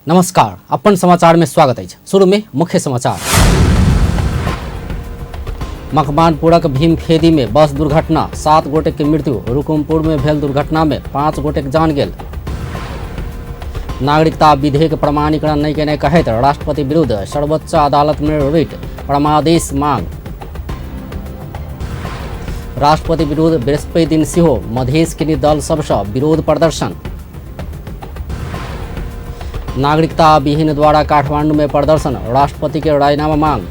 नमस्कार, अपन समाचार में स्वागत है। शुरू में मुख्य समाचार। मकवानपुरक भीमखेदी में बस दुर्घटना, 7 गोटे की मृत्यु। रुकुमपुर में भेल दुर्घटना में 5 गोटे के जान गेल। नागरिकता विधेयक प्रमाणीकरण नहीं केने कहैत राष्ट्रपति विरुद्ध सर्वोच्च अदालत में रिट, परमादेश मांग। राष्ट्रपति विरुद्ध बृहस्पति दिन सेहो मधेश के दल सबसँ विरोध प्रदर्शन। नागरिकता विहीन द्वारा काठमांडू में प्रदर्शन, राष्ट्रपति के राजीनामा मांग।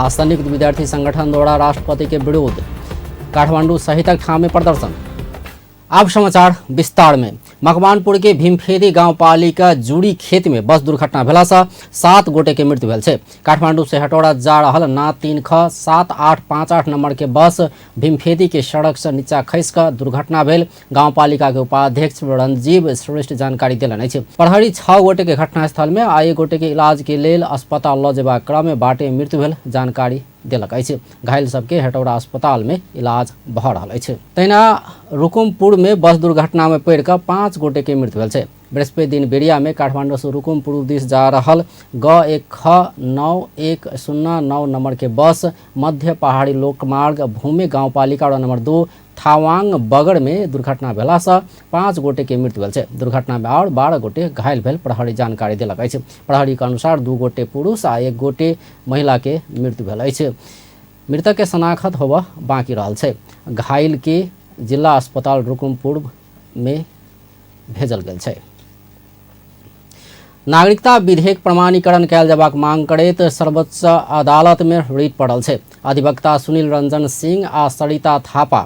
संयुक्त विद्यार्थी संगठन द्वारा राष्ट्रपति के विरुद्ध काठमांडू सहित ठाम में प्रदर्शन। अब समाचार विस्तार में। मकवानपुर के भीमखेदी गाउँपालिका जुड़ी खेत में बस दुर्घटना भेला से 7 गोटे के मृत्यु भेल छै। काठमांडू से हटौड़ा जा रहल ना 3 ख 7858 नंबर के बस भीमखेदी के सड़क से नीचा खसि कऽ दुर्घटना भेल। गाउँपालिका के उपाध्यक्ष रंजीव श्रेष्ठ जानकारी देलनि अछि। प्रहरी 6 गोटे के घटनास्थल में आ 1 गोटे के इलाज के लेल अस्पताल लऽ जेबाक क्रम में बाटे मृत्यु भेल जानकारी देलक अछि। घायल सबके हेटौड़ा अस्पताल में इलाज भऽ रहल अछि। तहिना रुकुमपुर में बस दुर्घटना में पड़ि कऽ 5 गोटे के मृत्यु भेल छै। बृहस्पति दिन बेरिया में काठमांडू से रुकुमपुर दिस जा रहल G1 ख 9109 नंबर के बस मध्य पहाड़ी लोकमार्ग भूमि गाउँपालिका नंबर 2 थावांग बगड़ में दुर्घटना भेला से 5 गोटे के मृत्यु भेल छै। दुर्घटना में और 12 गोटे घायल भेल प्रहरी जानकारी देलक अछि। प्रहरी के अनुसार 2 गोटे पुरुष आ 1 गोटे महिला के मृत्यु भेल अछि। मृतक के शनाख्त होबऽ बाकी रहल छै। घायल के जिला अस्पताल रुकुमपुर में भेजल गेल छै। नागरिकता विधेयक प्रमाणीकरण कयल जबाक मांग करैत सर्वोच्च अदालत में रिट पड़ल छै। अधिवक्ता सुनील रंजन सिंह आ सरिता थापा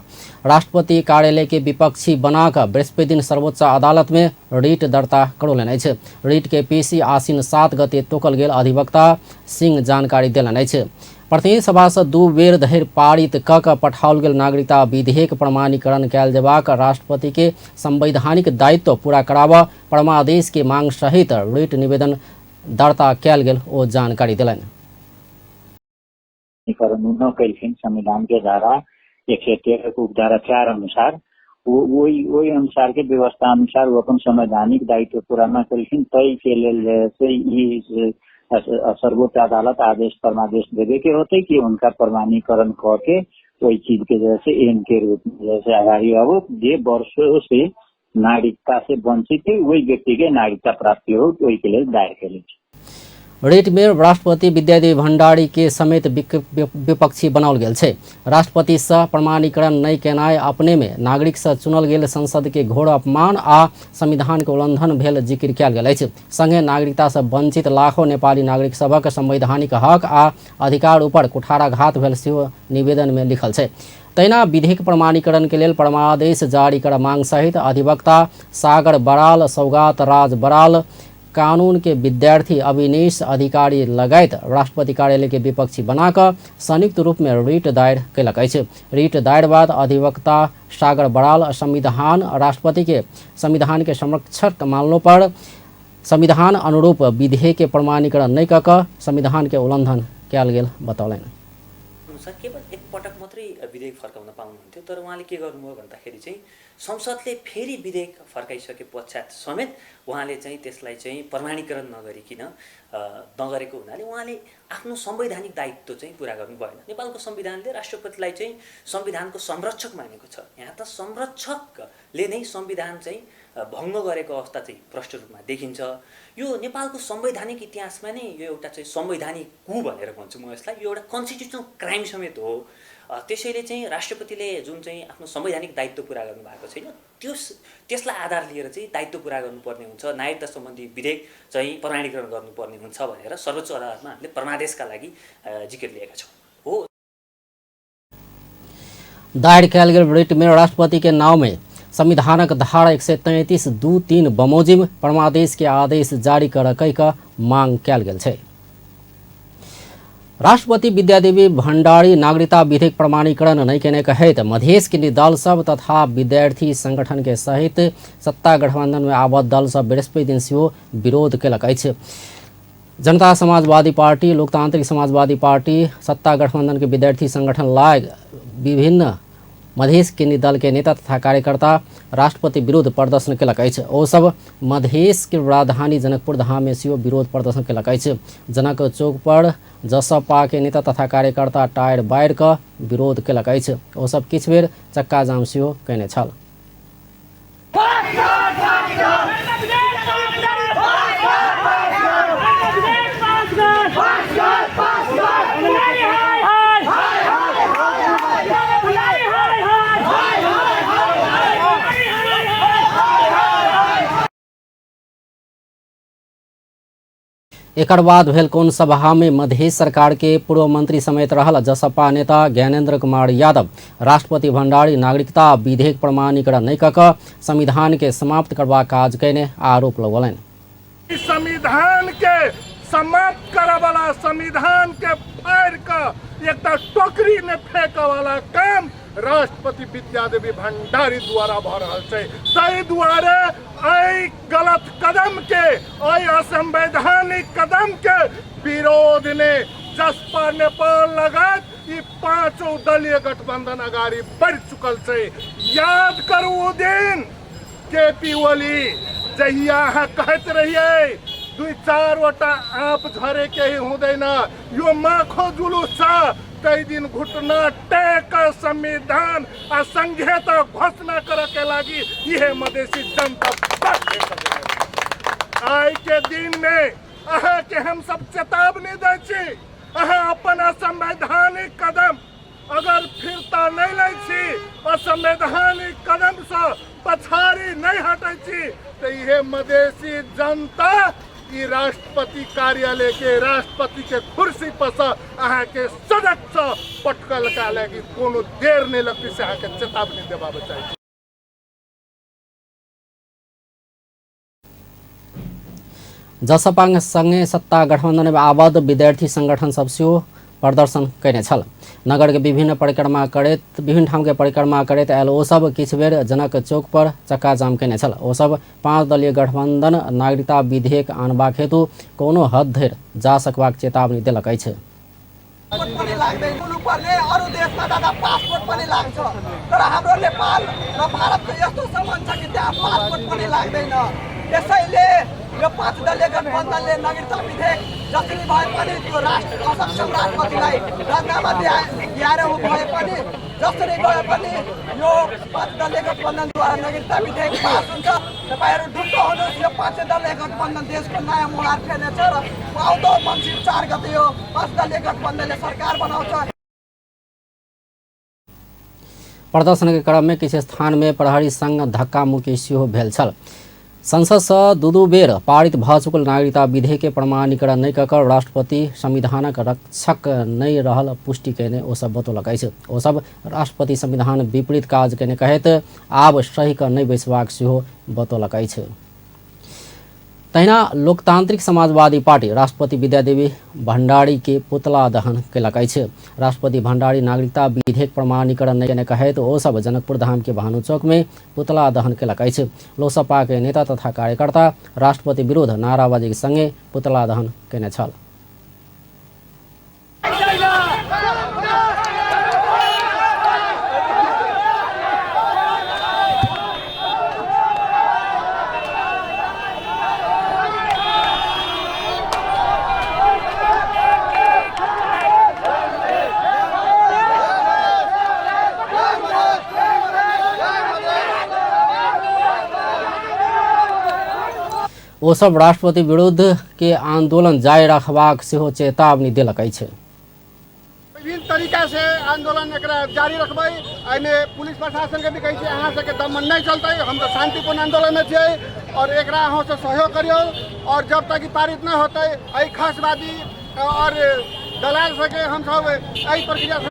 राष्ट्रपति कार्यालय के विपक्षी बनाकर बृहस्पति दिन सर्वोच्च अदालत में रिट दर्ता करौलनि अछि। रिट के पेशी आसिन 7 गते तोकल गेल अधिवक्ता सिंह जानकारी देलनि अछि। प्रतिनिधि सभा से 2 बेर धरि पारित कऽ पठाओल गेल नागरिकता विधेयक प्रमाणीकरण कयल जबाक राष्ट्रपति के संवैधानिक दायित्व पूरा कराबऽ परमादेश के मांग सहित रिट निवेदन दर्ता कयल गेल ओ जानकारी देलनि। संविधान के धारा 113 उपधारा 4 अनुसार वही अनुसार के व्यवस्था अनुसार वो अपन संवैधानिक दायित्व पूरा न करें तय के लिए सर्वोच्च अदालत आदेश परमादेश देवे के होते कि उनका प्रमाणीकरण करके वही चीज के जैसे एम के रूप में जैसे आगाड़ी अब जे वर्षों से नागरिकता से वंचित है वही व्यक्ति के नागरिकता प्राप्ति हो वही के लिए दायर करे। रिट में राष्ट्रपति विद्यादेवी भंडारी के समेत विपक्षी बनाओल गेल छै। राष्ट्रपति से प्रमाणीकरण नहीं केनाय अपने में नागरिक से चुनल गेल संसद के घोर अपमान आ संविधान के उल्लंघन भेल जिक्र कयल गेल अछि। संगे नागरिकता से वंचित लाखों नेपाली नागरिक सभक संवैधानिक हक आ अधिकार ऊपर कुठाराघात भेल सेहो निवेदन में लिखल छै। तहिना विधेयक प्रमाणीकरण के लेल परमादेश जारी कर मांग सहित अधिवक्ता सागर बराल, सौगात राज बराल, कानून के विद्यार्थी अविनेश अधिकारी लगायत राष्ट्रपति कार्यालय के विपक्षी बनाकर संयुक्त रूप में रिट दायर कयलक अछि। रिट दायर बाद अधिवक्ता सागर बराल संविधान राष्ट्रपति के संविधान के संरक्षक मानलो पर संविधान अनुरूप विधेयक के प्रमाणीकरण नहीं कऽ संविधान के उल्लंघन कयल गेल बतौलनि। केवल एक पटक मात्रै विधेयक फर्काउन पाउनुहुन्थ्यो, तर उहाँले के गर्नुभयो भन्दाखेरि चाहिँ संसदले फेरि विधेयक फर्काइसके पश्चात समेत उहाँले चाहिँ त्यसलाई चाहिँ प्रमाणीकरण नगरेको हुनाले उहाँले आफ्नो संवैधानिक दायित्व चाहिँ पूरा गर्नु भएन। नेपालको संविधानले राष्ट्रपतिलाई चाहिँ संविधानको संरक्षक मानेको छ। यहाँ त संरक्षकले नै संविधान चाहिँ भङ्ग गरेको अवस्था चाहिँ प्रष्ट रूपमा देखिन्छ। यो नेपालको संवैधानिक इतिहासमा नै यो एउटा चाहिँ संवैधानिक कु भनेर भन्छु म यसलाई। यो एउटा कन्स्टिट्युसनल क्राइम समेत हो। त्यसैले चाहिँ राष्ट्रपतिले जुन चाहिँ आफ्नो संवैधानिक दायित्व पूरा गर्नु भएको छैन त्यसलाई आधार लिएर चाहिँ दायित्व पूरा गर्नुपर्ने हुन्छ, नागरिकता सम्बन्धी विधेयक चाहिँ प्रमाणीकरण गर्नुपर्ने हुन्छ भनेर सर्वोच्च अदालतमा हामीले परमादेशका लागि जिकिर लिएका छौँ। हो दायर कयल गेल रिट में राष्ट्रपति के नाम में संविधानक धारा 133(2)(3) बमोजिम परमादेश के आदेश जारी कर मांग कयल गेल छै। राष्ट्रपति विद्यादेवी भंडारी नागरिकता विधेयक प्रमाणीकरण नहीं केने कहैत मधेश के दल सब तथा विद्यार्थी संगठन के सहित सत्ता गठबंधन में आबद्ध दल सब बृहस्पति दिन सेहो विरोध कयलक अछि। जनता समाजवादी पार्टी, लोकतांत्रिक समाजवादी पार्टी, सत्ता गठबंधन के विद्यार्थी संगठन लाग विभिन्न मधेश किन्नी दल के नेता तथा कार्यकर्ता राष्ट्रपति विरोध प्रदर्शन केलक अछि। ओ सब मधेश के राजधानी जनकपुर धाम में सेहो विरोध प्रदर्शन केलक अछि। जनक चौक पर जसपा के नेता तथा कार्यकर्ता टायर बायर क विरोध केलक अछि। ओ सब किछु बेर चक्का जाम सेहो कयने छल। एकर बाद भेल कोन सभा में मधेश सरकार के पूर्व मंत्री समेत रहल जसपा नेता ज्ञानेंद्र कुमार यादव राष्ट्रपति भंडारी नागरिकता विधेयक प्रमाणीकरण नहीं कऽ संविधान के समाप्त करबाक काज कयने आरोप लगौलनि। संविधान के समाप्त करे वाला, संविधान के फाड़ के एकटा टोकरी में फेंके वाला काम राष्ट्रपति विद्यादेवी भंडारी द्वारा भ रहल छै। ताहि दुआरे एहि गलत कदम के, एहि असंवैधानिक कदम के विरोध ने जसपा नेपाल लगायत ई पांचों दलीय गठबंधन अगाड़ी बढ़ चुकल छै। याद करू ओ दिन केपी ओली जहिया अहाँ कहैत रहिए 2-4 आप झरे के ही हुँदैन, यो माखो जुलूस छ। कई दिन घुटना टेक संविधान आ संघीयता घोषणा करे के लागी यह मधेसी जनता आई के दिन में अहाँ के हम सब चेतावनी दै छी। अहाँ अपन असंवैधानिक कदम अगर फिरता नहीं लै छी, असंवैधानिक कदम से पछाड़ी नहीं हटे छी, तो यह मधेसी जनता ई राष्ट्रपति कार्यालय के, राष्ट्रपति के कुर्सी पर से अहाँ के सड़क से पटकल का लगी कोनो देर नहीं लगती से अहाँ के चेतावनी देबाबे चाहिए। जसपा संगे सत्ता गठबंधन में आबद्ध विद्यार्थी संगठन सब सेहो प्रदर्शन कयने छल। नगर के विभिन्न ठाम के परिक्रमा करैत आयल ओ सब किछु बेर जनक चौक पर चक्का जाम कयने छल। ओ सब 5 दलीय गठबंधन नागरिकता विधेयक आनबाक हेतु कोनो हद धरि जा सकबाक चेतावनी देलक अछि। त्यसैले यो 5 दलीय गठबन्धनले नागरिकता विधेयक जसरी भए पनि त्यो राष्ट्र असक्षम राष्ट्रपतिलाई राजीनामा दिएर भए पनि जसरी गए पनि यो 5 दलीय गठबन्धनद्वारा नागरिकता विधेयक पास हुन्छ। तपाईहरु ढुक्क हुनुहोस्, यो 5 दलीय गठबन्धन देशको नयाँ मुहार फेर्नेछ र आउँदो मङ्सिर 4 गते यो 5 दलीय गठबन्धनले सरकार बनाउँछ। प्रदर्शन के क्रम में किछु स्थान में प्रहरी संग धक्का मुक्की सेहो भेल छल। संसद से 2 बेर पारित भ चुकल नागरिकता विधेयक के प्रमाणीकरण नहीं कऽ राष्ट्रपति संविधानक रक्षक नहीं रहल पुष्टि कयने ओ सब बतौलक अछि। ओ सब राष्ट्रपति संविधान विपरीत काज कयने कहैत आब सही कऽ नहीं बैसबाक सेहो बतौलक अछि। तहिना लोकतांत्रिक समाजवादी पार्टी राष्ट्रपति विद्यादेवी भंडारी के पुतला दहन कयलक अछि। राष्ट्रपति भंडारी नागरिकता विधेयक प्रमाणीकरण नहीं कयने कहैत ओ सब जनकपुर धाम के भानु चौक में पुतला दहन कयलक अछि। लोकसपा के नेता तथा कार्यकर्ता राष्ट्रपति विरोध नाराबाजी के संगे पुतला दहन कयने छल। ओ सब राष्ट्रपति विरुद्ध के आंदोलन जारी रखबाक सेहो चेतावनी देलक अछि। विभिन्न तरीका से आंदोलन एकरा जारी रखबै। एहिमे पुलिस प्रशासन के भी कहै छै अहाँ सबके दमन नहीं चलतै, हम तो शांतिपूर्ण आंदोलन में छियै और एकरा अहाँ से सहयोग करियो। और जब तक पारित नहीं होतै एहि खासवादी और दलाल सके हम सब एहि प्रक्रिया।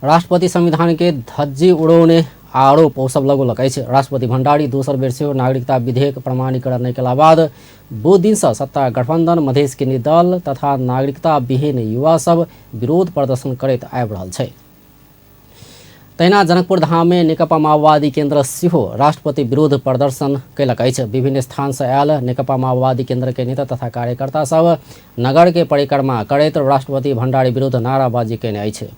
राष्ट्रपति संविधान के धज्जी उड़ौने आरोप ओ सब लगौलक अछि। राष्ट्रपति भंडारी दोसर बेर सेहो नागरिकता विधेयक प्रमाणीकरण नहीं केला बाद 2 दिन से सत्ता गठबंधन मधेश किन्नी दल तथा नागरिकता विहीन युवा सब विरोध प्रदर्शन करैत आबि रहल छै। तहिना जनकपुर धाम में नेकपा माओवादी केन्द्र सेहो राष्ट्रपति विरोध प्रदर्शन कयलक अछि। विभिन्न स्थान से आयल नेकपा माओवादी केन्द्र के नेता तथा कार्यकर्ता सब नगर के परिक्रमा करैत राष्ट्रपति भण्डारी विरुद्ध नाराबाजी कयने अछि।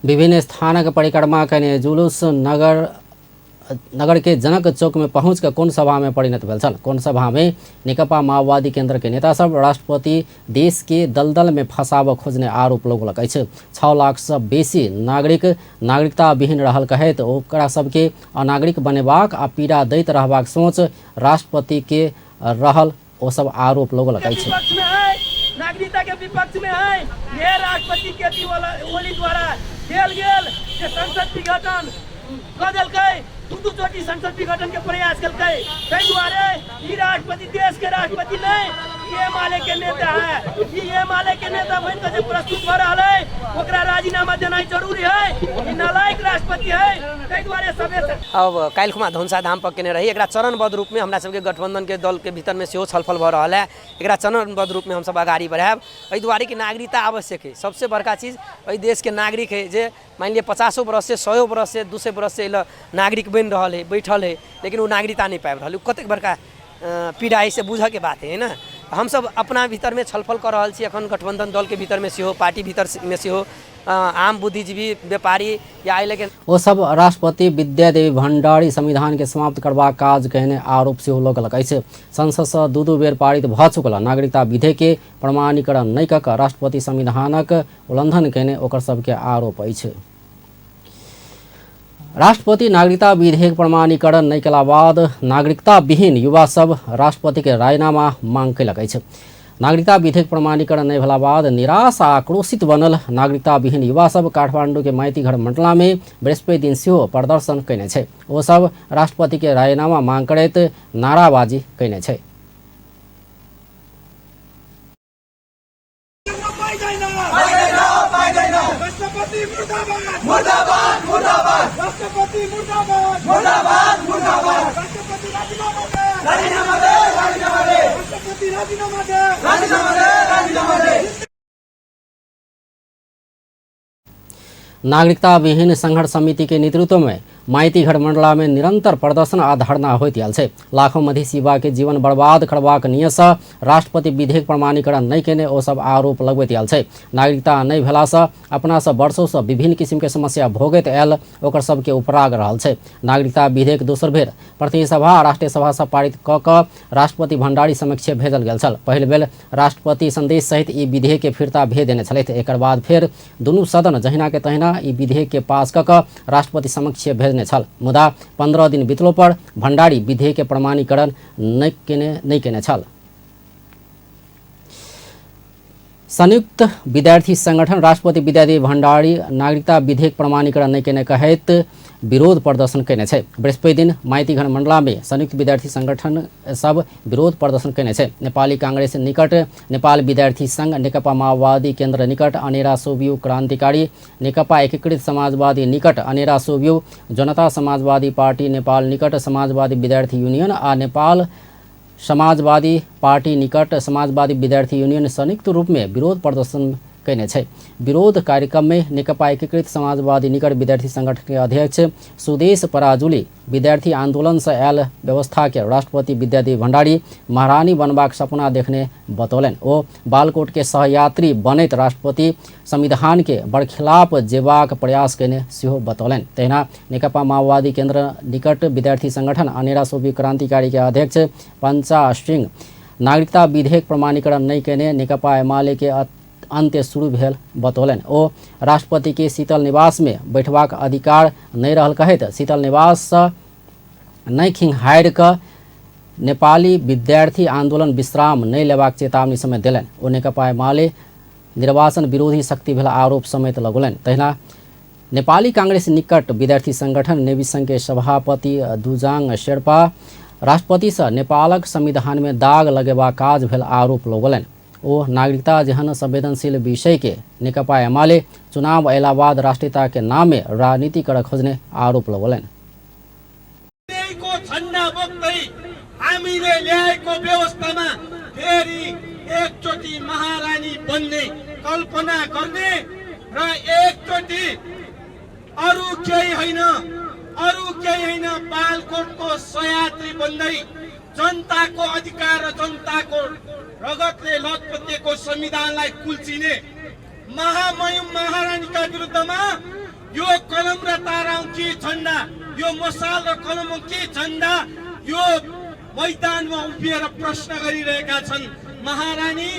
विभिन्न स्थानक परिक्रमा कयने जुलूस नगर के जनक चौक में पहुंच कर कोन सभा में परिणत भेल छल। कोन सभा में नेकपा माओवादी केन्द्र के नेता सब राष्ट्रपति देश के दलदल में फंसाब खोजने आरोप लगौलक अछि। 6 लाख से बेसी नागरिकता विहीन रहल कहैत ओकरा सबके अनागरिक बनेबाक आ पीड़ा दैत रहबाक सोच राष्ट्रपति के रहल ओ सब आरोप लगौलक अछि। नागरिकता के विपक्ष में है ये राष्ट्रपति के ओली द्वारा खेल गेल जे संसद विघटन क देलकै, दू चोटी संसद विघटन के प्रयास केलकै। ताहि दुआरे ई राष्ट्रपति देश के राष्ट्रपति नहीं, ये माले के नेता है। ये माले के नेता बन के प्रस्तुत भ रहा है, ओकरा राजीनामा देना जरूरी है। ई नालायक राष्ट्रपति है। ताहि दुआरे सबे अब काल्हिखुमा धनुषा धाम पर केने रही। एकरा चरणबद्ध रूप में हमरा सबके गठबंधन के दल के भीतर में सेहो छलफल भ रहा है। एकरा चरणबद्ध रूप में हम सब आगाड़ी बढ़ाएब। एहि दुआरे कि नागरिकता आवश्यक है। सबसे बड़का चीज एहि देश के नागरिक है जे मान लिया 50 बरस से 100 बरस से 200 बरस से नागरिक बन रहा है, बैठल है, लेकिन वो नागरिकता नहीं पाबि रहा है। कतेक बड़का पीड़ा है से बुझ के बात है ना। हम सब अपना भीतर में छलफल कर रहा छी। अखन गठबंधन दल के भीतर में सेहो, पार्टी भीतर में सेहो आम बुद्धिजीवी व्यापारी या आए लेकिन ओ सब राष्ट्रपति विद्यादेवी भण्डारी संविधान के समाप्त करबाक काज कहने आरोप सेहो लगलक अछि। संसद से 2 बेर पारित भ चुकल नागरिकता विधेयक के प्रमाणीकरण नहीं कऽ कऽ राष्ट्रपति संविधानक उल्लंघन कहने ओकर सबके आरोप अछि। राष्ट्रपति नागरिकता विधेयक प्रमाणीकरण नहीं केला बाद नागरिकता विहीन युवा सब राष्ट्रपति के राजीनामा मांग कयलक अछि। नागरिकता विधेयक प्रमाणीकरण नहीं भेला बाद निराश आ आक्रोशित बनल नागरिकता विहीन युवा सब काठमांडू के माइतीघर मंडला में बृहस्पति दिन सेहो प्रदर्शन कयने छै। ओ सब राष्ट्रपति के राजीनामा मांग करैत नाराबाजी कयने छै। नागरिकता विहीन संघर्ष समिति के नेतृत्व में माइतीघर मंडला में निरंतर प्रदर्शन आ धरना होइत आयल छै। लाखों मधेसी युवा के जीवन बर्बाद करबाक नियत सँ राष्ट्रपति विधेयक प्रमाणीकरण नहीं केने ओ सब आरोप लगबैत आयल छै। नागरिकता नहीं भेला सँ अपना सब वर्षों से विभिन्न किसिम के समस्या भोगैत आयल ओकर सबके उपराग रहल छै। नागरिकता विधेयक दोसर बेर प्रतिनिधि सभा आ राष्ट्रीय सभा से पारित कऽ कऽ राष्ट्रपति भण्डारी समक्ष भेजल गेल छल। पहिल बेर राष्ट्रपति संदेश सहित ई विधेयक के फिरता भेज देने छलथि। एकर बाद फेर दुनू सदन जहिना के तहिना ई विधेयक के पास कऽ कऽ राष्ट्रपति समक्ष भेजने छल। मुदा 15 दिन बीतलो पर भण्डारी विधेयक के प्रमाणीकरण नहीं केने छल। संयुक्त विद्यार्थी संगठन राष्ट्रपति विद्यादेवी भण्डारी नागरिकता विधेयक प्रमाणीकरण नहीं केने कहैत विरोध प्रदर्शन कयने छै। बृहस्पति दिन माइतीघर मंडला में संयुक्त विद्यार्थी संगठन सब विरोध प्रदर्शन कयने छै। नेपाली कांग्रेस निकट, नेपाल विद्यार्थी संघ, नेकपा माओवादी केन्द्र निकट, अनेरा सोभियू क्रान्तिकारी, नेकपा एकीकृत समाजवादी निकट, अनेरा सोभियू, जनता समाजवादी पार्टी नेपाल निकट, समाजवादी विद्यार्थी यूनियन आ नेपाल समाजवादी पार्टी निकट समाजवादी विद्यार्थी यूनियन संयुक्त रूप में विरोध प्रदर्शन कयने छै। विरोध कार्यक्रम में नेकपा एकीकृत समाजवादी निकट विद्यार्थी संगठन के अध्यक्ष सुदेश पराजुली विद्यार्थी आंदोलन से आयल व्यवस्था के राष्ट्रपति विद्यादेवी भण्डारी महारानी बनबाक सपना देखने बतौलन। ओ बालकोट के सहयात्री बनैत राष्ट्रपति संविधान के बरखिलाफ जेबाक प्रयास कयने सेहो बतौलन। तहिना नेकपा माओवादी केन्द्र निकट विद्यार्थी संगठन अनेरा सोभियू क्रांतिकारी के अध्यक्ष पंचा सिंह नागरिकता विधेयक प्रमाणीकरण नहीं केने नेकपा एमाले के अंत्य शुरू भेल बतौलन। ओ राष्ट्रपति के शीतल निवास में बैठबाक अधिकार नहीं रहल कहैत शीतल निवास नहीं खिंहारि कऽ नेपाली विद्यार्थी आंदोलन विश्राम नहीं लेबाक चेतावनी समेत देलन। ओ नेकपा एमाले निर्वाचन विरोधी शक्ति भेल आरोप समेत लगौलन। तहिना नेपाली कांग्रेस निकट विद्यार्थी संगठन नेवी संघ के सभापति दुजाङ शेर्पा राष्ट्रपति से नेपालक संविधान में दाग लगेबाक काज भेल आरोप लगौलन। ओ नागरिकता जहन संवेदनशील विषय के नेकपा एमाले चुनाव अयला बाद राष्ट्रियता के नाम में राजनीति कर खोज्ने आरोप लगौलन। झण्डा बोक्दै हामीले ल्याएको व्यवस्थामा फेरि एकचोटि महारानी बन्ने कल्पना गर्ने र एकचोटि अरू केही होइन बालकोटको सयात्री बन्दै जनताको अधिकार र जनताको रगतले लतपतिएको संविधानलाई कुल्चिने महामहिम महारानीका विरुद्धमा यो कलम र ताराओं के झण्डा, यो मसाल र कलमों के झण्डा यो मैदानमा उभिएर प्रश्न गरिरहेका छन्। महारानी,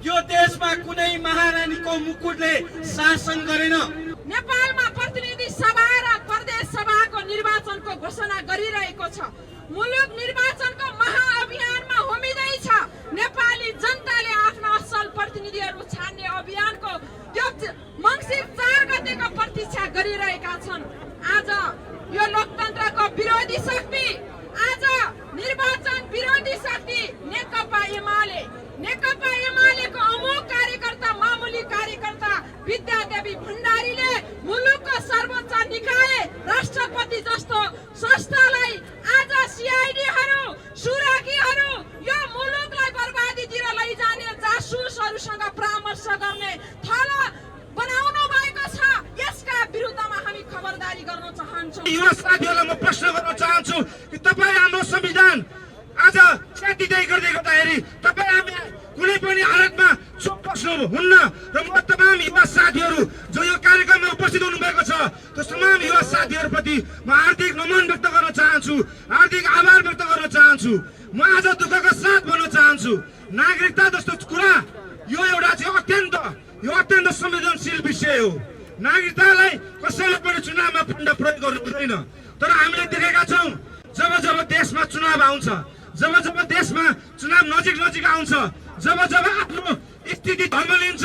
यो देशमा कुनै महारानीको मुकुटले शासन गरेन। नेपालमा प्रतिनिधि सभा र प्रदेश सभाको निर्वाचनको घोषणा गरिरहेको छ। मुलुक निर्वाचनको महाअभियानमा होमिँदैछ। नेपाली जनताले आफ्ना असल प्रतिनिधिहरू छान्ने अभियानको मङ्सिर 4 गतेको प्रतीक्षा गरिरहेका छन्। आज यो लोकतन्त्रको विरोधी शक्ति, आज निर्वाचन विरोधी शक्ति नेकपा एमालेको अमोघ कार्यकर्ता, मामुली कार्यकर्ता विद्यादेवी भण्डारीले मुलुकको सर्वोच्च निकाय राष्ट्रपति जस्तो संस्थालाई आज सिआइडीहरू, सुराकीहरू यो मुलुकलाई बर्बादीतिर लैजाने जासुसहरूसँग परामर्श गर्ने थलो बनाउनु भएको छ। यसका विरुद्धमा हामी खबरदारी गर्न चाहन्छौँ। युवा साथीहरूलाई म प्रश्न गर्न चाहन्छु कि तपाईँ हाम्रो संविधान आज च्यातिँदै गर्दै गर्दाखेरि तपाईँ हामी कुनै पनि हालतमा चुप बस्नुहुन्न र म तमाम युवा साथीहरू जो यो कार्यक्रममा उपस्थित हुनुभएको छ त्यो तमाम युवा साथीहरूप्रति म हार्दिक नमन व्यक्त गर्न चाहन्छु, हार्दिक आभार व्यक्त गर्न चाहन्छु। म आज दुःखका साथ भन्न चाहन्छु, नागरिकता जस्तो कुरा यो एउटा चाहिँ अत्यन्त संवेदनशील विषय हो। नागरिकतालाई कसैले पनि चुनावमा फन्ड प्रयोग गर्नु हुँदैन। तर हामीले देखेका छौँ जब देशमा चुनाव आउँछ, जब देशमा चुनाव नजिक आउँछ, जब आफ्नो स्थिति धम्मलिन्छ,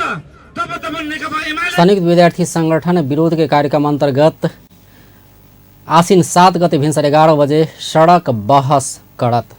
तब नेकपा एमाले संयुक्त विद्यार्थी संगठन विरोध के कार्यक्रम अंतर्गत आसीन 7 गते भिनसर 11 बजे सड़क बहस करत।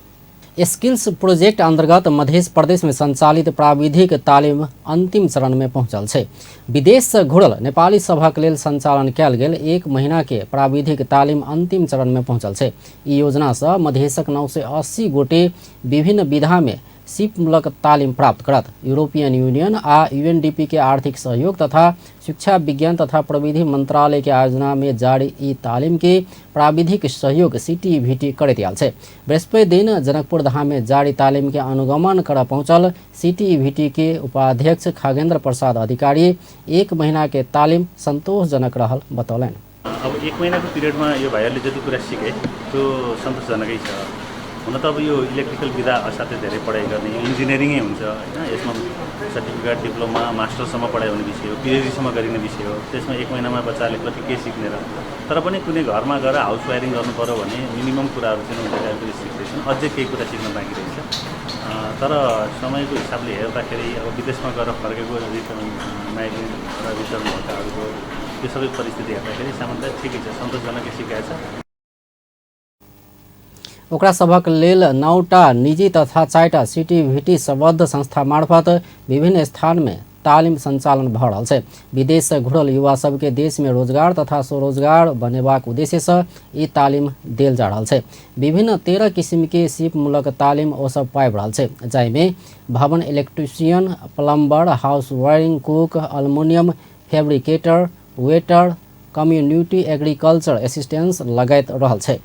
स्किल्स प्रोजेक्ट अंतर्गत मध्य प्रदेश में संचालित प्राविधिक तालीम अंतिम चरण में पहुंचल छै। विदेश से घुरल नेपाली सभक लेल संचालन कयल गेल 1 महीना के प्राविधिक तालीम अंतिम चरण में पहुंचल छै। ई योजना से मधेशक 980 गोटे विभिन्न विधा में सिपमूलक तालीम प्राप्त करत। यूरोपियन यूनियन आ यूएनडीपी के आर्थिक सहयोग तथा शिक्षा विज्ञान तथा प्रविधि मंत्रालय के आयोजना में जारी ई तालीम के प्राविधिक सहयोग सीटीभीटी करैत आयल छै। बृहस्पति दिन जनकपुर धाम में जारी तालीम के अनुगमन कर पहुंचल सीटीभीटी के उपाध्यक्ष खगेन्द्र प्रसाद अधिकारी 1 महीना के तालीम संतोषजनक रहल बतौलन। अब 1 महीनाको पिरियडमा यो भाइहरूले जति कुरा सिके त्यो सन्तोषजनकै छ। हुन त अब यो इलेक्ट्रिकल विधा असाध्यै धेरै पढाइ गर्ने इन्जिनियरिङै हुन्छ होइन। यसमा सर्टिफिकेट, डिप्लोमा, मास्टरसम्म पढाइ हुने विषय हो, पिएचडीसम्म गरिने विषय हो। त्यसमा 1 महिनामा बच्चाले कति के सिक्ने र तर पनि कुनै घरमा गएर हाउस वायरिङ गर्नु पर्यो भने मिनिमम कुराहरू चाहिँ उनीहरूले अहिले सिक्दैछन्। अझै केही कुरा सिक्न बाँकी रहेछ। तर समयको हिसाबले हेर्दाखेरि अब विदेशमा गएर फर्केको रिटर्न माइग्रेन्ट र रिटर्न भएकाहरूको त्यो सबै परिस्थिति हेर्दाखेरि सामान्यतया ठिकै छ, सन्तोषजनकै सिकाएछ। ओकरा सभक लेल 9टा निजी तथा 4टा सीटीभीटी सम्बद्ध संस्था मार्फत विभिन्न स्थान में तालीम संचालन भ रहल छै। विदेश से घुरल युवा सबके देश में रोजगार तथा स्वरोजगार बनेबाक उद्देश्य से ई तालीम देल जा रहल छै। विभिन्न 13 किसिम के सिपमूलक तालीम ओ सब पाबि रहल छै, जाहिमे भवन electrician, plumber, house wiring, cook, aluminium fabricator, waiter, community agriculture assistance लगायत रहल छै।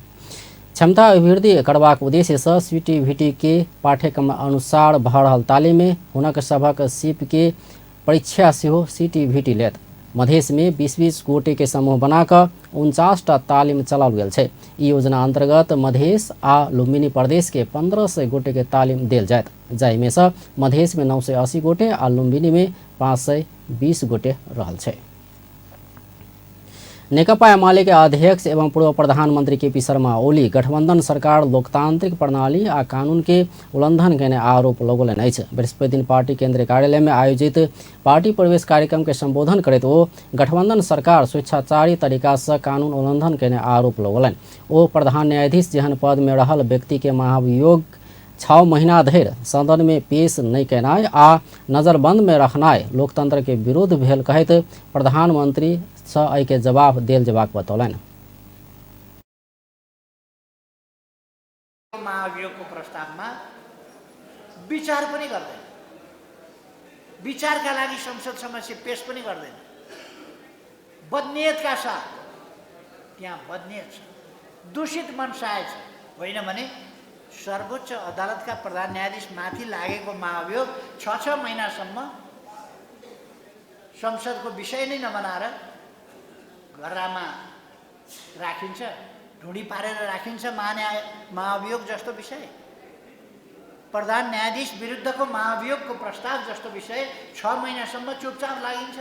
क्षमता अभिवृद्धि करबाक उद्देश्य से सीटीभीटी के पाठ्यक्रम अनुसार भ रहल तालीम में हुनक सभक सीप के परीक्षा सेहो सीटीभीटी लेत। मधेश में 20-20 गोटे के समूह बनाकर 49टा तालीम चलाओल गेल छै। ई योजना अंतर्गत मधेश आ लुम्बिनी प्रदेश के 1500 गोटे के तालीम देल जायत, जाहिमे से मधेश में 980 गोटे आ लुम्बिनी में 520 गोटे रहल छै। नेकपा एमाले के अध्यक्ष एवं पूर्व प्रधानमंत्री केपी शर्मा ओली गठबंधन सरकार लोकतांत्रिक प्रणाली आ कानून के उल्लंघन करने आरोप लगौलन अछि। बृहस्पति दिन पार्टी केंद्रीय कार्यालय में आयोजित पार्टी प्रवेश कार्यक्रम के संबोधन करैत ओ गठबंधन सरकार स्वेच्छाचारी तरीका से कानून उल्लंघन करने आरोप लगौलन। ओ प्रधान न्यायाधीश जेहन पद में रहल व्यक्ति के महाभियोग 6 महीना धरि सदन में पेश नहीं केनाय आ नजरबंद में रखनाय लोकतंत्र के विरोध भेल कहैत प्रधानमंत्री सँ एहि के जवाब देल जेबाक बतौलनि। महाभियोगको प्रस्तावमा विचार पनि गर्दैन, विचारका लागि संसद समक्ष पेश पनि गर्दैन। बदनियतका साथ त्यहाँ बदनियत छ, दूषित मनसाय छ। होइन भने सर्वोच्च अदालतका प्रधान न्यायाधीश माथि लागेको महाभियोग 6 महिनासम्म संसदको विषय नै नबनाएर घरमा राखिन्छ, ढुँडी पारेर राखिन्छ। महाभियोग जस्तो विषय, प्रधान न्यायाधीश विरुद्धको महाभियोगको प्रस्ताव जस्तो विषय 6 महिनासम्म चुपचाप लागिन्छ।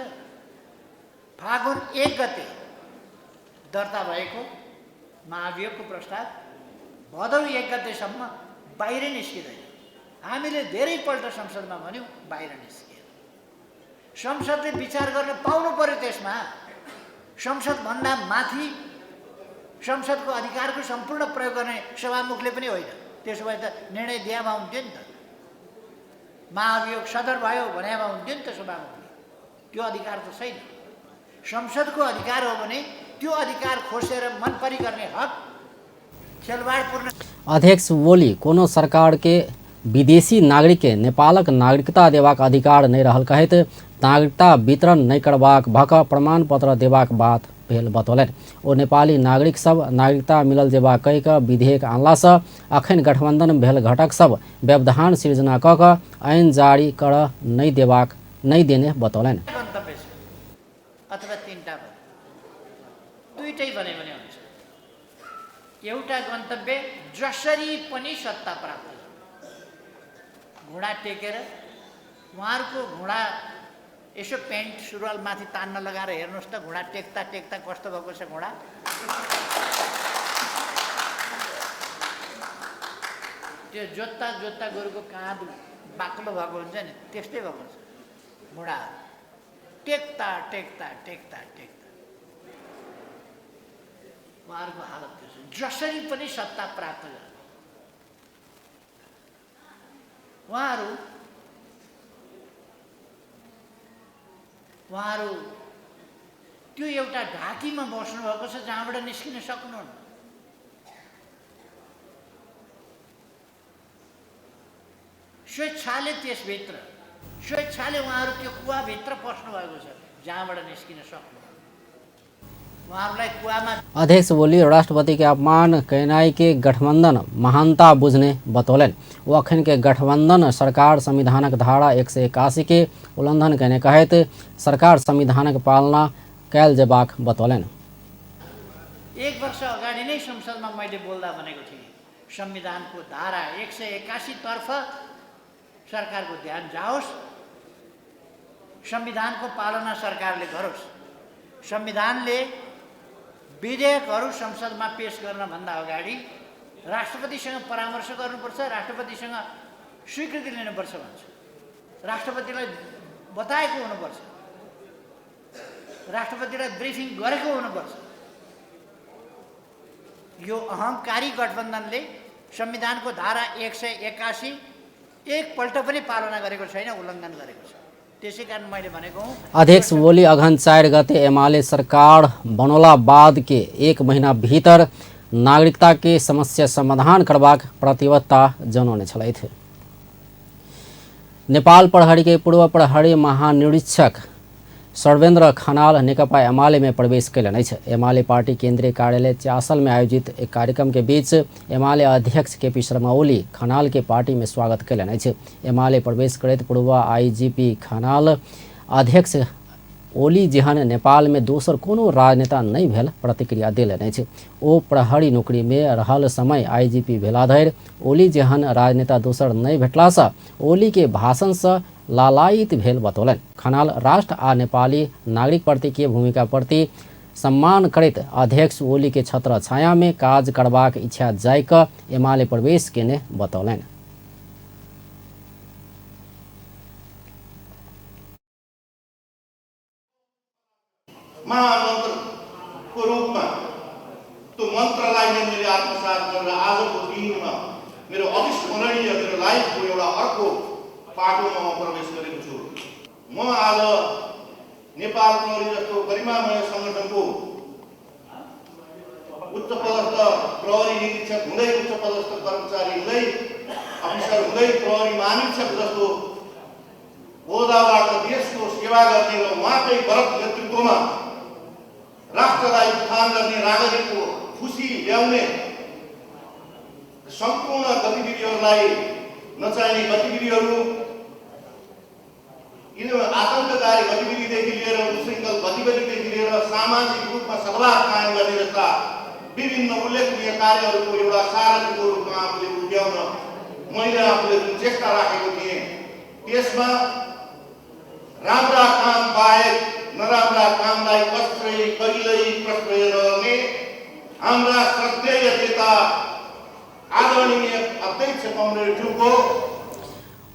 फागुन 1 गते दर्ता भएको महाभियोगको प्रस्ताव भदौ 1 गतेसम्म बाहिर निस्किँदैन। हामीले धेरैपल्ट संसदमा भन्यौँ, बाहिर निस्किएन। संसदले विचार गर्न पाउनु पर्यो। त्यसमा संसदभन्दा माथि संसदको अधिकारको सम्पूर्ण प्रयोग गर्ने सभामुखले पनि होइन। त्यसो भए त निर्णय दिएमा हुन्थ्यो नि त, महाभियोग सदर भयो भनेमा हुन्थ्यो नि त सभामुखले। त्यो अधिकार त छैन। संसदको अधिकार हो भने त्यो अधिकार खोसेर मनपरी गर्ने हक खेलवाडपूर्ण। अध्यक्ष ओली कोनो सरकार के विदेशी नागरिक के नेपालक नागरिकता देबाक अधिकार नहीं रहल कहैत नागरिकता वितरण नहीं करबाक भक प्रमाण पत्र देबाक बात भेल बतौलनि। ओ नेपाली नागरिक सब नागरिकता मिलल जेबाक कहि कऽ विधेयक आनला सँ अखन गठबंधन भेल घटक सब व्यवधान सृजना कऽ कऽ ऐन जारी कर नहीं देने बतौलनि। अथवा 3टा दुईटै भने हुन्छ। एउटा गन्तव्य जसरी पनि सत्ता प्राप्त, घुँडा टेकेर उहाँहरूको घुँडा यसो पेन्ट सुरुवाल माथि तान्न लगाएर हेर्नुहोस् त, घुँडा टेक्दा टेक्दा कस्तो भएको छ घुँडा। त्यो जोत्ता जोत्ता गोरुको काँध बाक्लो भएको हुन्छ नि, त्यस्तै भएको छ घुँडा। टेक्दा टेक्दा टेक्दा टेक्दा उहाँहरूको हालत त्यसो, जसरी पनि सत्ता प्राप्त गर्ने। उहाँहरू त्यो एउटा ढाकीमा बस्नुभएको छ जहाँबाट निस्किन सक्नुहुन्न। स्वेच्छाले त्यसभित्र, स्वेच्छाले उहाँहरू त्यो कुवाभित्र पस्नु भएको छ जहाँबाट निस्किन सक्नु। उहाँहरूलाई कुवामा। अध्यक्ष ओली राष्ट्रपति के अपमान कैनाई के गठबंधन महानता बुझने बतौलन। वो अखन के गठबंधन सरकार संविधानक धारा 181 के उल्लंघन करने कहत सरकार संविधानक पालना कैल जेबाक बतौलन। 1 वर्ष अगाडि नै संसदमा मैले बोल्दा भनेको थिएँ, संविधानको धारा 181 तर्फ सरकारको ध्यान जाओस्, संविधानको पालना सरकारले गरोस्। संविधानले विधेयकहरू संसदमा पेश गर्नभन्दा अगाडि राष्ट्रपतिसँग परामर्श गर्नुपर्छ, राष्ट्रपतिसँग स्वीकृति लिनुपर्छ भन्छ। राष्ट्रपतिलाई बताएको हुनुपर्छ, राष्ट्रपतिलाई ब्रिफिङ गरेको हुनुपर्छ। यो अहङ्कारी गठबन्धनले संविधानको धारा 181 एकपल्ट पनि पालना गरेको छैन, उल्लङ्घन गरेको छ। त्यसै कारण मैले भनेको हुँ। अध्यक्ष ओली अघन 4 गते एमाले सरकार बनोला बाद के 1 महीना भीतर नागरिकता के समस्या समाधान करबाक प्रतिबद्धता जनौने छलथि। नेपाल प्रहरी के पूर्व प्रहरी महानिरीक्षक सर्वेन्द्र खनाल नेकपा एमाले में प्रवेश कैलनि अछि। एमाले पार्टी केंद्रीय कार्यालय चासल में आयोजित एक कार्यक्रम के बीच एमाले अध्यक्ष केपी शर्मा ओली खनाल के पार्टी में स्वागत कैलनि अछि। एमाले प्रवेश करैत पूर्व आईजीपी खनाल अध्यक्ष ओली जेहन नेपाल में दोसर कोनो राजनेता नहीं भेल प्रतिक्रिया देलनि अछि। ओ प्रहरी नौकरी में रहल समय आईजीपी भेला धरि ओली जेहन राजनेता दोसर नहीं भेटला सँ ओली के भाषण सँ लालायित भेल बतौलन। खनाल राष्ट्र आ नेपाली नागरिक प्रति के भूमिका प्रति सम्मान करैत अध्यक्ष ओली के छत्र छाया में काज करबाक इच्छा जाय क एमाले प्रवेश केने बतौलन। महामन्त्रको रूपमा त्यो मन्त्रलाई नै मैले आत्मसात गरेर आजको दिनमा मेरो अविस्मरणीय मेरो लाइफको एउटा अर्को पाटोमा म प्रवेश गरेको छु। म आज नेपाल प्रहरी जस्तो गरिमामय सङ्गठनको उच्च पदस्थ प्रहरी निरीक्षक हुँदै उच्च पदस्थ कर्मचारी हुँदै अफिसर हुँदै प्रहरी महानिरीक्षक जस्तो ओहदाबाट देशको सेवा गर्ने र उहाँकै गलत नेतृत्वमा राष्ट्रलाई उत्थान गर्ने नागरिकको खुसी ल्याउने सम्पूर्ण गतिविधिहरूलाई नचाहिने गतिविधिहरू आतंककारी गतिविधिदेखि लिएर उशृङ्खल गतिविधिदेखि लिएर सामाजिक रूपमा सद्भाव कायम गर्ने जस्ता विभिन्न उल्लेखनीय कार्यहरूको एउटा सारथीको रूपमा आफूले उभ्याउन मैले आफूले जुन चेष्टा राखेको थिएँ त्यसमा राम्रा काम बाहेक नराम्रा कामलाई कहिल्यै प्रश्रय नगर्ने हाम्रा श्रद्धेय नेता आदरणीय अध्यक्ष कमरेडज्यूको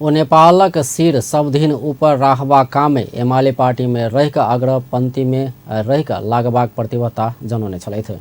ओ नेपालक सिर सब दिन ऊपर राखबा काम में एमाले पार्टी में रहिका अग्र पंक्ति में रहिका लागबाक प्रतिबद्धता जनाउने छलथि।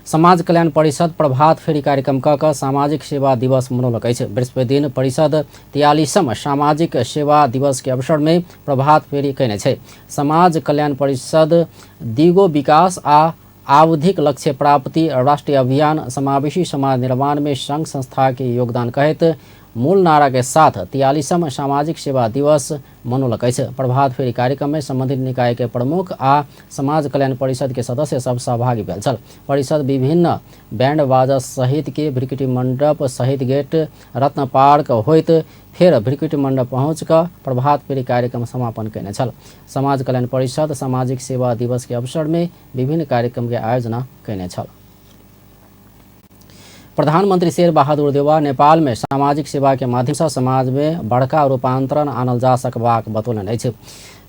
समाज कल्याण परिषद प्रभात फेरी कार्यक्रम क सामाजिक सेवा दिवस मनौलक अछि। बृहस्पति दिन परिषद 43वां सामाजिक सेवा दिवस के अवसर में प्रभात फेरी कयने छै। समाज कल्याण परिषद दिगो विकास आ आवधिक लक्ष्य प्राप्ति राष्ट्रीय अभियान समावेशी समाज निर्माण में संघ संस्था के योगदान कहत मूल नारा के साथ 43वां सामाजिक सेवा दिवस मनौलक अछि। प्रभात फेरी कार्यक्रम में संबंधित निकाय के प्रमुख आ समाज कल्याण परिषद के सदस्य सब सहभागी भेल छल। परिषद विभिन्न बैंड बाजा सहित के भ्रिकुटी मंडप सहित गेट रत्न पार्क होइत फेर भ्रिकुटी मंडप पहुँच कर प्रभात फेरी कार्यक्रम समापन कयने छल। समाज कल्याण परिषद सामाजिक सेवा दिवस के अवसर में विभिन्न कार्यक्रम के आयोजना कयने छल। प्रधानमंत्री शेर बहादुर देउवा नेपाल में सामाजिक सेवा के माध्यम से समाज में बड़का रूपांतरण आनल जा सकबाक बतौलनि अछि।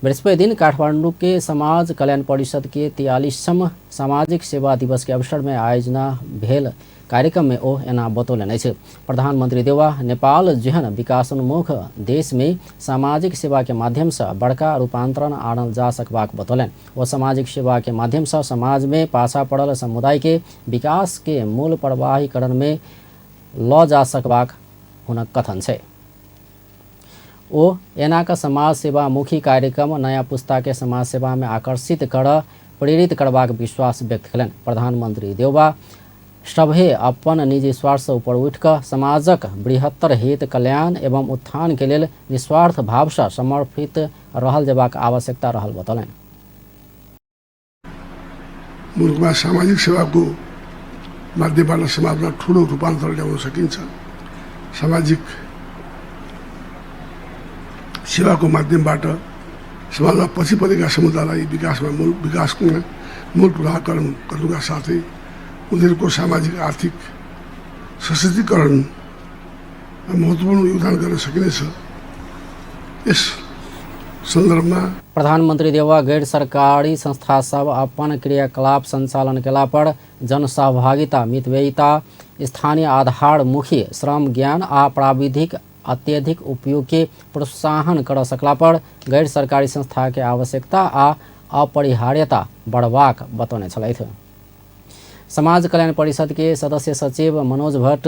बृहस्पति दिन काठमाडौँ के समाज कल्याण परिषद के 43वां सामाजिक सेवा दिवस के अवसर में आयोजना भेल कार्यक्रम में ओ एना बतौलनि अछि। प्रधानमंत्री देउवा नेपाल जेहन विकासोन्मुख देश में सामाजिक सेवा के माध्यम से बड़का रूपांतरण आनल जा सकबाक बतौलनि। ओ सामाजिक सेवा के माध्यम से समाज में पाछा पड़ल समुदाय के विकास के मूल प्रवाहीकरण में ल जा सकबाक हुनक कथन छै। ओ एनाका समाज सेवा मुखी कार्यक्रम नया पुस्ता के समाज सेवा में आकर्षित कर प्रेरित करबाक विश्वास व्यक्त कयलनि। प्रधानमंत्री देउवा सभे अपन निजी स्वार्थ से ऊपर उठकर समाजक बृहत्तर हित कल्याण एवं उत्थान के लेल निस्वार्थ भाव से समर्पित रहल जेबाक आवश्यकता रहल बतौलनि। मुलुकमा सामाजिक सेवाको माध्यमबाट समाजमा ठुलो रूपान्तरण ल्याउन सकिन्छ। सामाजिक सेवाको माध्यमबाट समाजमा पछि परेका समुदायलाई विकासको मूल पुनराकरण गर्नुका साथै उनीहरूको सामाजिक आर्थिक सशक्तिकरण महत्त्वपूर्ण योगदान गर्न सकिनेछ। यस संदर्भमा प्रधानमंत्री देउवा गैर सरकारी संस्था सब अपन क्रियाकलाप संचालन केला पर जन सहभागिता मितव्ययिता स्थानीय आधारमुखी श्रम ज्ञान आ प्राविधिक अत्यधिक उपयोग के प्रोत्साहन कर सकला पर गैर सरकारी संस्था के आवश्यकता आ अपरिहार्यता बढ़बाक बतौने छलथि। समाज कल्याण परिषद के सदस्य सचिव मनोज भट्ट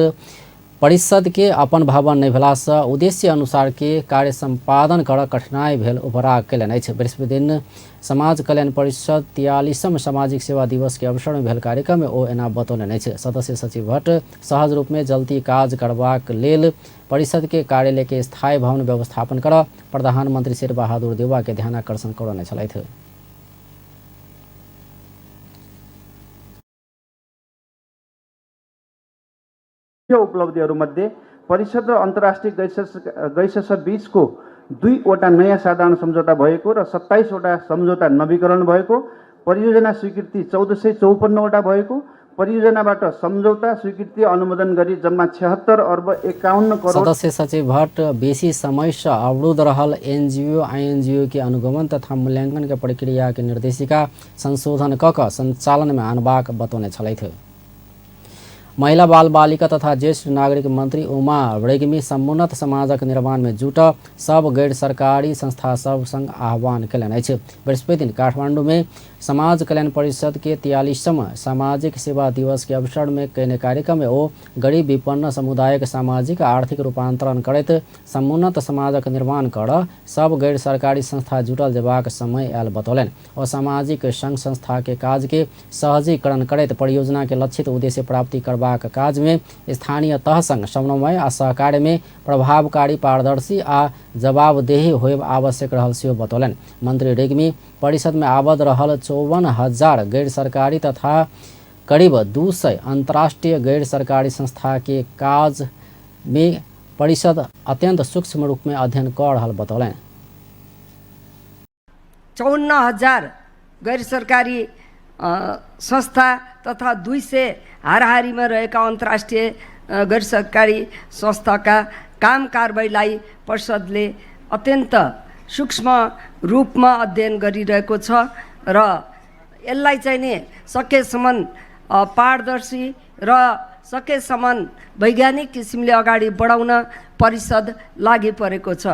परिषद के अपन भवन नहीं भेला से उद्देश्य अनुसार के कार्य संपादन कर कठिनाई भेल उपराग कयलनि अछि। बृहस्पति दिन समाज कल्याण परिषद 43वां सामाजिक सेवा दिवस के अवसर में भेल कार्यक्रम में ओ एना बतौलनि अछि। सदस्य सचिव भट्ट सहज रूप में जल्दी काज करबाक लेल परिषद के कार्यालय के स्थायी भवन व्यवस्थापन कर प्रधानमंत्री शेर बहादुर देउवा के ध्यानाकर्षण करौने छलथि। उपलब्धिहरूमध्ये परिषद र अन्तर्राष्ट्रिय गैरशासक बीचको 2वटा नयाँ साधारण सम्झौता भएको र 27वटा सम्झौता नवीकरण भएको, परियोजना स्वीकृति 1454वटा भएको, परियोजनाबाट सम्झौता स्वीकृति अनुमोदन गरी जम्मा 76 अर्ब 51 करोड। सदस्य सचिव भट्ट बेसी समय से अवरुद्ध रहल एनजीओ आईएनजीओ के अनुगमन तथा मूल्यांकन के प्रक्रिया के निर्देशिका संशोधन क संचालन में आनबाक बतौने छलथि। महिला बाल बालिका तथा ज्येष्ठ नागरिक मंत्री उमा रेग्मी समुन्नत समाजक निर्माण में जुट सब गैर सरकारी संस्था सब संग आह्वान कयलनि अछि। बृहस्पति दिन काठमांडू में समाज कल्याण परिषद के 43वां सामाजिक सेवा दिवस के अवसर में कयने कार्यक्रम में ओ गरीब विपन्न समुदाय के सामाजिक आर्थिक रूपांतरण करैत समुन्नत समाजक निर्माण कर सब गैर सरकारी संस्था जुटल जेबाक समय आयल बतौलनि। और सामाजिक संघ संस्था के काज के सहजीकरण करैत परियोजना के लक्षित उद्देश्य प्राप्ति करबाक काज में स्थानीय तह संग समन्वय आ सहकार्य में प्रभावकारी पारदर्शी आ जवाबदेही होयब आवश्यक रहल सेहो बतौलनि। मंत्री रेग्मी परिषद में आबद्ध रहल 54,000 गैर सरकारी तथा करीब 200 अंतर्राष्ट्रीय गैर सरकारी संस्था के काज में परिषद अत्यंत सूक्ष्म रूप में अध्ययन कर रहल बतौलनि। 54,000 गैर सरकारी संस्था तथा 200 हाराहारीमा रहेका अन्तर्राष्ट्रिय गैर सरकारी संस्थाका काम कारबाहीलाई परिषदले अत्यन्त सूक्ष्म रूपमा अध्ययन गरिरहेको छ र यसलाई चाहिँ नि सकेसम्म पारदर्शी र सकेसम्म वैज्ञानिक किसिमले अगाडि बढाउन परिषद लागि परेको छ।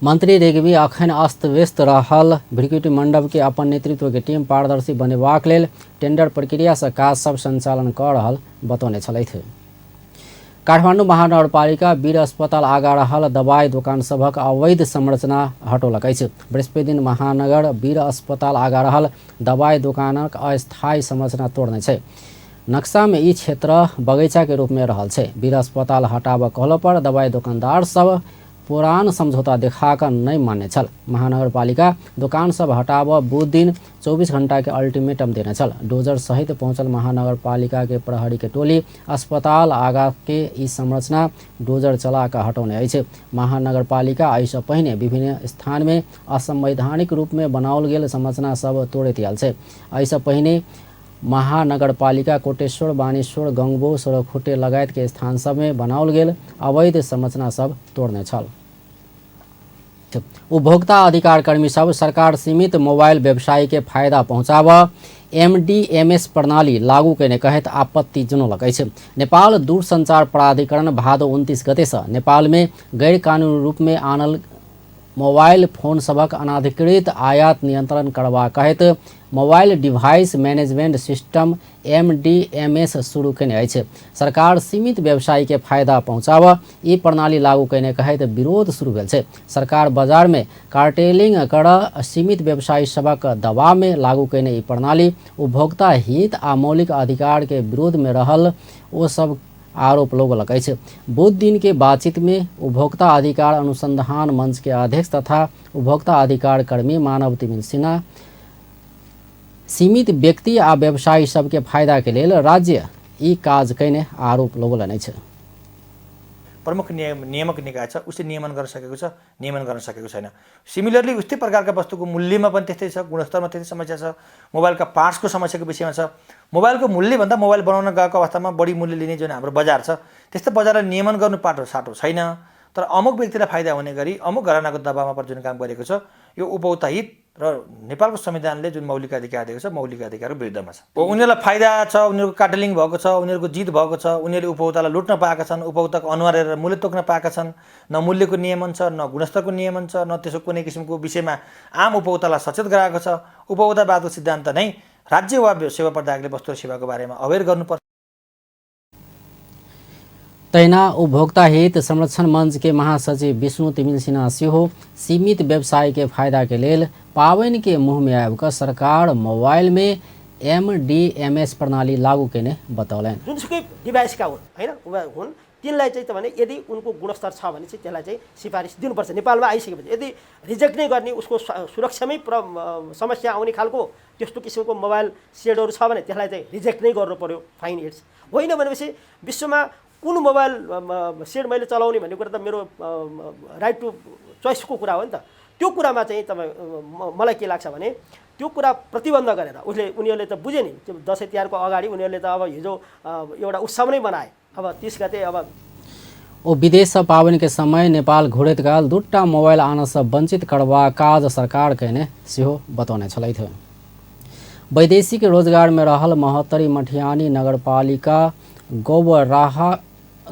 मंत्री रेग्मी अखन अस्त व्यस्त रहल भ्रिकुटी मंडप के अपन नेतृत्व के टीम पारदर्शी बनेबाक लेल टेंडर प्रक्रिया से काज सब संचालन कर रहल बतौने छलथि। काठमाडौँ महानगरपालिका वीर अस्पताल आगा रहल दवाई दुकान सभक अवैध संरचना हटौलक अछि। बृहस्पति दिन महानगर वीर अस्पताल आगा रहल दवाई दुकानक अस्थायी संरचना तोड़ने छै। नक्शा में ई क्षेत्र बगीचा के रूप में रहल छै। वीर अस्पताल हटाबऽ कहला पर दवाई दुकानदार सब पुरान समझौता देखाकर नहीं मान्य छल। महानगरपालिका दुकान सब हटाबऽ बुध दिन 24 घंटा के अल्टीमेटम देने छल। डोजर सहित पहुंचल महानगरपालिका के प्रहरी के टोली अस्पताल आगा के ई संरचना डोजर चला कर हटौने अछि। महानगरपालिका एहिसँ पहिने विभिन्न स्थान में असंवैधानिक रूप में बनाओल गेल संरचना सब तोड़ैत आयल छै। एहिसँ पहिने महानगरपालिका कोटेश्वर बानेश्वर गंगबो सोरखुटे लगायत के स्थान सब में बनाओल गेल अवैध संरचना सब तोड़ने छल। उपभोक्ता अधिकार कर्मी सब सरकार सीमित मोबाइल व्यवसायी के फायदा पहुंचाब MDMS प्रणाली लागू करने कहत आपत्ति जनौलक अछि। नेपाल दूरसंचार प्राधिकरण भादो 29 गते से नेपाल में गैर कानूनी रूप में आनल मोबाइल फोन सबक अनाधिकृत आयात नियंत्रण करबा कहत mobile device management system MDMS शुरू केने अछि। सरकार सीमित व्यवसायी के फायदा पहुंचाब ई प्रणाली लागू करने कहत विरोध शुरू भेल छै। सरकार बाजार में कार्टेलिंग कर सीमित व्यवसायी सबक दबाव में लागू करने ई प्रणाली उपभोक्ता हित आ मौलिक अधिकार के विरोध में रहल ओ सब आरोप लगौलक अछि। बुध दिन के बातचीत में उपभोक्ता अधिकार अनुसंधान मंच के अध्यक्ष तथा उपभोक्ता अधिकार कर्मी मानव तिमिल सिन्हा सीमित व्यक्ति आ व्यवसायी सबके फायदा के लेल राज्य ई काज कैने आरोप लगौलनि अछि। प्रमुख नियामक निकाय छ उसले नियमन गर्न सकेको छ, नियमन गर्न सकेको छैन। सिमिलरली उस्तै प्रकारका वस्तुको मूल्यमा पनि त्यस्तै छ, गुणस्तरमा त्यस्तै समस्या छ, मोबाइलका पार्ट्सको समस्याको विषयमा छ। मोबाइलको मूल्य भन्दा मोबाइल बनाउन गएको अवस्थामा बढी मूल्य लिने जुन हाम्रो बजार छ त्यस्तो बजारलाई नियमन गर्नु पाटो साटो छैन। तर अमुक व्यक्तिलाई फाइदा हुने गरी अमुक घरानाको दबावमा पर जुन काम गरेको छ यो उपभोक्ता हित र नेपालको संविधानले जुन मौलिक अधिकार दिएको छ मौलिक अधिकारको विरुद्धमा छ। उनीहरूलाई फाइदा छ, उनीहरूको कार्टेलिङ भएको छ, उनीहरूको जित भएको छ, उनीहरूले उपभोक्तालाई लुट्न पाएका छन्, उपभोक्ताको अनुहार हेरेर मूल्य तोक्न पाएका छन्। न मूल्यको नियमन छ, न गुणस्तरको नियमन छ, न त्यसो कुनै किसिमको विषयमा आम उपभोक्तालाई सचेत गराएको छ। उपभोक्तावादको सिद्धान्त नै राज्य वा सेवा प्रदायकले वस्तु र सेवाको बारेमा अवेर गर्नुपर्छ। तैना उपभोक्ता हित संरक्षण मंच के महासचिव विष्णु तिमिल सिन्हा सिंह सीमित व्यवसाय के फायदा के लेल पावनि के मुंह में आबि सरकार मोबाइल में MDMS प्रणाली लागू केने बतौलनि। जुनसुकै डिभाइसका हुन् तिनलाई चाहिँ तपाईले यदि उनको गुणस्तर छ भने चाहिँ त्यसलाई चाहिँ सिफारिस दिनुपर्छ। नेपालमा आइसकेपछि यदि रिजेक्ट नै गर्ने उसको सुरक्षामै समस्या आउने खालको त्यस्तो किसिमको मोबाइल सेडहरू छ भने त्यसलाई चाहिँ रिजेक्ट नै गर्नु पर्यो, फाइन इट्स। होइन भनेपछि विश्वमा कुन मोबाइल सेड मैले चलाउने भन्ने कुरा त मेरो राइट टु चोइसको कुरा हो नि त। त्यो कुरामा चाहिँ तपाईँ मलाई के लाग्छ भने त्यो कुरा प्रतिबन्ध गरेर उनीहरूले त बुझे नि दसैँ तिहारको अगाडि उनीहरूले त अब हिजो एउटा उत्सव नै बनाए। अब 30 गते अब ओ विदेश से पावनि के समय नेपाल घुरैत काल 2टा मोबाइल आन से वंचित करबा काज सरकार केने सेहो बतौने छलथि। वैदेशिक रोजगार में रहल महोत्तरी मठियानी नगरपालिका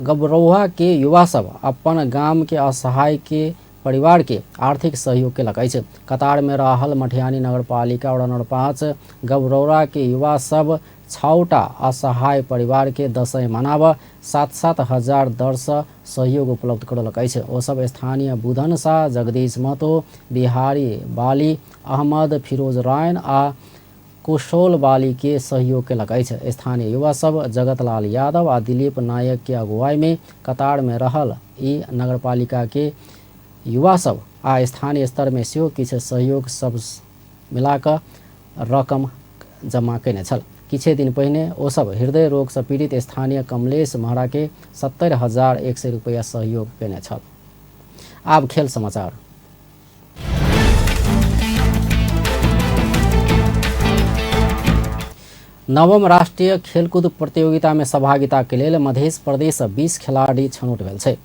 गबरौहा के युवा सब अपन गाम के असहाय के परिवार के आर्थिक सहयोग के लगाई है। कतार में रहल मठियानी नगरपालिका वडा नंबर 5 गबरौरा के युवा सब 6टा असहाय परिवार के दशैं मनाव 7-7 हजार दर से सहयोग उपलब्ध करलक है। ओ सब स्थानीय बुधन शाह, जगदीश महतो, बिहारी बाली, अहमद फिरोज रायन आ कुशोल बाली के सहयोग के लगाई है। स्थानीय युवा सब जगतलाल यादव आ दिलीप नायक के अगुवाई में कतार में रहल ई नगरपालिका के युवा सब आ स्थानीय स्तर में सेहो किछु सहयोग सब मिलाकर रकम जमा कयने छल। किछु दिन पहिने ओ सब हृदय रोग से पीड़ित स्थानीय कमलेश महरा के 70,100 रुपया सहयोग कयने छल। आब खेल समाचार। नवम राष्ट्रीय खेलकूद प्रतियोगिता में सहभागिता के लिए मध्य प्रदेश 20 खिलाड़ी छनौट भेल छै।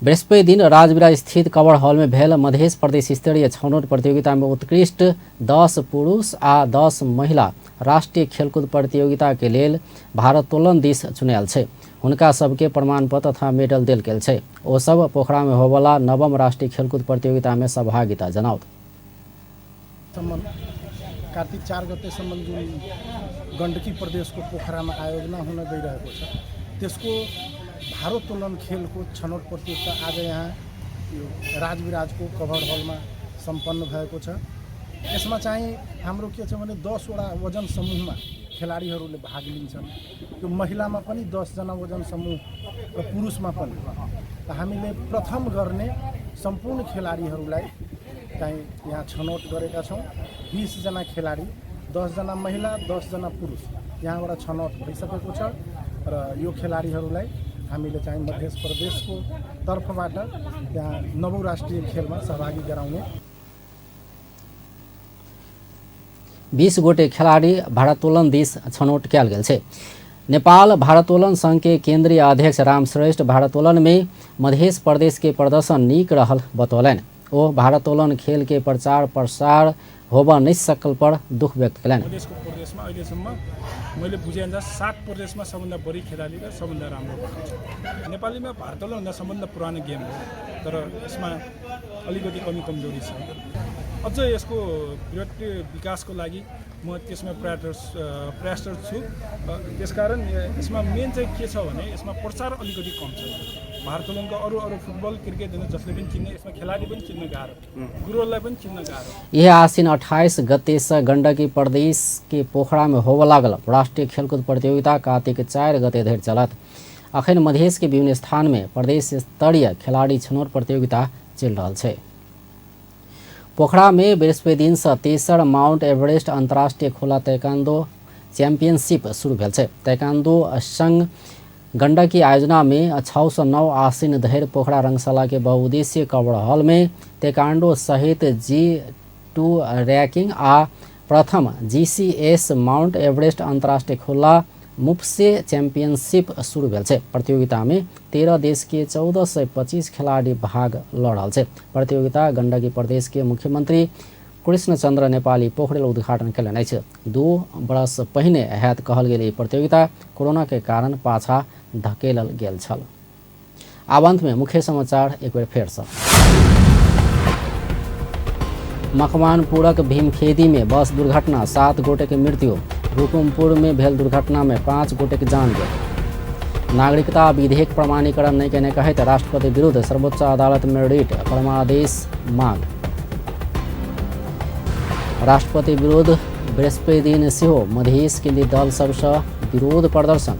बृहस्पति दिन राजवीरा स्थित कवर हॉल में भेल मध्य प्रदेश स्तरीय छनौट प्रतियोगिता में उत्कृष्ट 10 पुरुष आ 10 महिला राष्ट्रीय खेलकूद प्रतियोगिता के लेल भारोत्तोलन दिस चुनायल छै। हुनका सबके प्रमाण पत्र तथा मेडल देल गेल छै। ओ सब पोखरा में होवला नवम राष्ट्रीय खेलकूद प्रतियोगिता में सहभागिता जनाउत। कार्तिक 4 गतेसम्म जुन गण्डकी प्रदेशको पोखरामा आयोजना हुन गइरहेको छ त्यसको भारोत्तोलन खेलको छनौट प्रतियोगिता आज यहाँ यो राजविराजको कभर हलमा सम्पन्न भएको छ। यसमा चाहिँ हाम्रो के छ भने 10 वटा वजन समूहमा खेलाडीहरूले भाग लिन्छन्। यो महिलामा पनि 10 जना वजन समूह र पुरुषमा पनि। हामीले प्रथम गर्ने सम्पूर्ण खेलाडीहरूलाई चाहिँ यहाँ छनौट गरेका छौँ। 20 जना खेलाडी, 10 जना महिला, 10 जना पुरुष यहाँबाट छनौट भइसकेको छ र यो खेलाडीहरूलाई हामीले चाहिँ मध्य प्रदेशको तर्फबाट यहाँ नवौं राष्ट्रिय खेलमा सहभागी गराउने 20 गोटे खिलाड़ी भारोत्तोलन दिस छनौट कयल गेल छै। नेपाल भारोत्तोलन संघ के केंद्रीय अध्यक्ष रामश्रेष्ठ भारोत्तोलन में मध्य प्रदेश के प्रदर्शन नीक रहल बतौलन। ओ भारोत्तोलन खेल के प्रचार प्रसार होबा नहीं सकल पर दुख व्यक्त कयलनि। प्रदेशमा अहिलेसम्म मैले बुझेअनुसार 7 प्रदेशमा सबभन्दा बढी खेलाडी र सबभन्दा राम्रो भएको छ। नेपालीमा भारोत्तोलन भन्दा सबभन्दा पुरानो गेम हो, तर यसमा अलिकति कमी कमजोरी छ। अझ यसको बृहत् विकासको लागि म त्यसमा प्रयासरत छु। त्यसकारण यसमा मेन चाहिँ के छ भने यसमा प्रचार अलिकति कम छ। भारोत्तोलनको अरू फुटबल क्रिकेट जसले पनि चिन्ने, यसमा खेलाडी पनि चिन्न गाह्रो, गुरुहरूलाई पनि चिन्न गाह्रो। यह आसीन 28 गते से गंडकी प्रदेश के पोखरा में होबे लागल राष्ट्रीय खेलकूद प्रतियोगिता कार्तिक 4 गते धरि चलत। अखन मधेश के विभिन्न स्थान में प्रदेश स्तरीय खिलाड़ी छनौट प्रतियोगिता चल रहा है। पोखरा में बृहस्पति दिन से 3 माउंट एवरेस्ट अंतर्राष्ट्रीय खुला ताइक्वांडो चैंपियनशिप शुरू भेल छै। ताइक्वांडो संघ गंडकी आयोजना में 6 से 9 आसीन धरि पोखरा रंगशाला के बहुउद्देशीय कवर हॉल में ताइक्वांडो सहित G2 रैंकिंग आ प्रथम GCS माउंट एवरेस्ट अंतर्राष्ट्रीय खुला मुफ्से चैंपियनशिप शुरू भेल छै। प्रतियोगिता में 13 देश के 1425 खिलाड़ी भाग ल रहल छै। प्रतियोगिता गंडकी प्रदेश के मुख्यमंत्री कृष्णचंद्र नेपाली पोखरेल उद्घाटन कयलनि अछि। 2 बरस पहिने हैत कहल गेल ई प्रतियोगिता कोरोना के कारण पाछा धकेलल गेल छल। आब अंत में मुख्य समाचार एक बार फेर से। मकवानपुरक भीमखेदी में बस दुर्घटना, 7 गोटे के मृत्यु। रुकुमपुर में भेल दुर्घटना में 5 गोटे के जान गेल। नागरिकता विधेयक प्रमाणीकरण नहीं करने कहत राष्ट्रपति विरुद्ध सर्वोच्च अदालत में रिट परमादेश मांग। राष्ट्रपति विरुद्ध बृहस्पति दिन सेहो मधेश केन्द्रीय दल सबसे विरोध प्रदर्शन।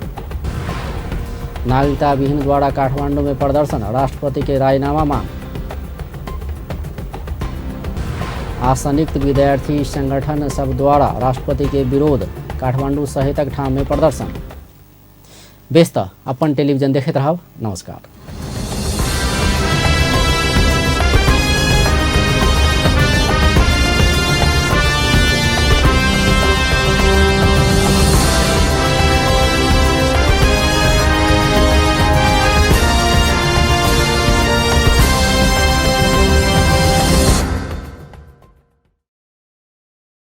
नागरिकता विहीन द्वारा काठमांडू में प्रदर्शन, राष्ट्रपति के राजीनामा मांग। असंयुक्त विद्यार्थी संगठन सब द्वारा राष्ट्रपति के विरोध, काठमांडू सहित ठाम में प्रदर्शन। बेस्त अपन टेलीविजन देखते रहब। नमस्कार।